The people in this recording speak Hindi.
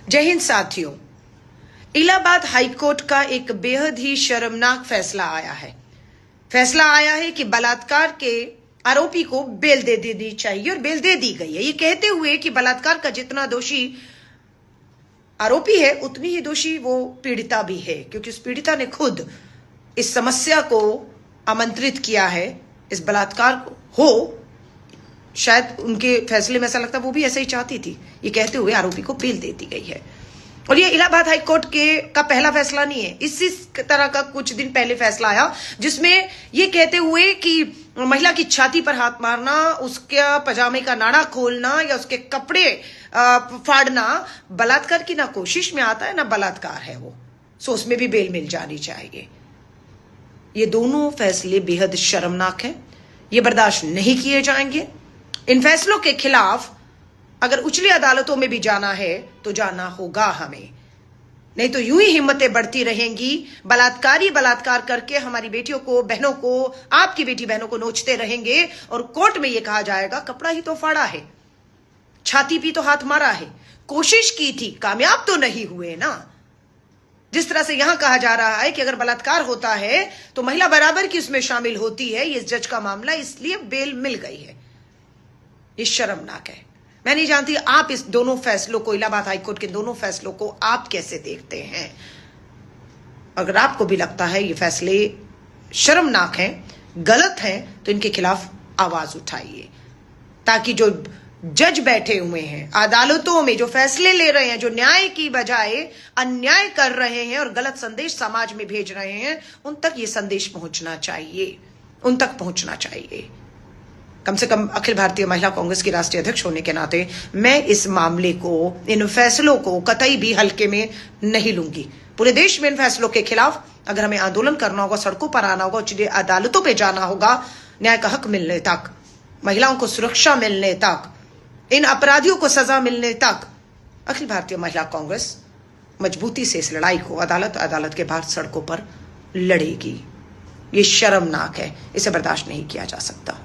जय हिंद साथियों, इलाहाबाद हाईकोर्ट का एक बेहद ही शर्मनाक फैसला आया है। फैसला आया है कि बलात्कार के आरोपी को बेल दे देनी चाहिए और बेल दे दी गई है, ये कहते हुए कि बलात्कार का जितना दोषी आरोपी है उतनी ही दोषी वो पीड़िता भी है, क्योंकि उस पीड़िता ने खुद इस समस्या को आमंत्रित किया है। इस बलात्कार हो, शायद उनके फैसले में ऐसा लगता है वो भी ऐसा ही चाहती थी, ये कहते हुए आरोपी को बेल दे दी गई है। और ये इलाहाबाद हाईकोर्ट का पहला फैसला नहीं है, इसी तरह का कुछ दिन पहले फैसला आया जिसमें ये कहते हुए कि महिला की छाती पर हाथ मारना, उसके पजामे का नाड़ा खोलना या उसके कपड़े फाड़ना बलात्कार की ना कोशिश में आता है ना बलात्कार है वो, सो उसमें भी बेल मिल जानी चाहिए। ये दोनों फैसले बेहद शर्मनाक हैं, ये बर्दाश्त नहीं किए जाएंगे। इन फैसलों के खिलाफ अगर उचली अदालतों में भी जाना है तो जाना होगा हमें, नहीं तो यूं ही हिम्मतें बढ़ती रहेंगी। बलात्कारी बलात्कार करके हमारी बेटियों को, बहनों को, आपकी बेटी बहनों को नोचते रहेंगे और कोर्ट में यह कहा जाएगा कपड़ा ही तो फाड़ा है, छाती भी तो हाथ मारा है, कोशिश की थी, कामयाब तो नहीं हुए ना। जिस तरह से यहां कहा जा रहा है कि अगर बलात्कार होता है तो महिला बराबर की उसमें शामिल होती है, ये जज का मामला, इसलिए बेल मिल गई है। ये शर्मनाक है। मैं नहीं जानती आप इस दोनों फैसलों को, इलाहाबाद हाईकोर्ट के दोनों फैसलों को आप कैसे देखते हैं। अगर आपको भी लगता है ये फैसले शर्मनाक हैं, गलत हैं, तो इनके खिलाफ आवाज उठाइए, ताकि जो जज बैठे हुए हैं अदालतों में, जो फैसले ले रहे हैं, जो न्याय की बजाय अन्याय कर रहे हैं और गलत संदेश समाज में भेज रहे हैं, उन तक ये संदेश पहुंचना चाहिए, उन तक पहुंचना चाहिए। कम से कम अखिल भारतीय महिला कांग्रेस की राष्ट्रीय अध्यक्ष होने के नाते मैं इस मामले को, इन फैसलों को कतई भी हल्के में नहीं लूंगी। पूरे देश में इन फैसलों के खिलाफ अगर हमें आंदोलन करना होगा, सड़कों पर आना होगा, उच्च अदालतों पे जाना होगा, न्याय का हक मिलने तक, महिलाओं को सुरक्षा मिलने तक, इन अपराधियों को सजा मिलने तक, अखिल भारतीय महिला कांग्रेस मजबूती से इस लड़ाई को अदालत के बाहर सड़कों पर लड़ेगी। ये शर्मनाक है, इसे बर्दाश्त नहीं किया जा सकता।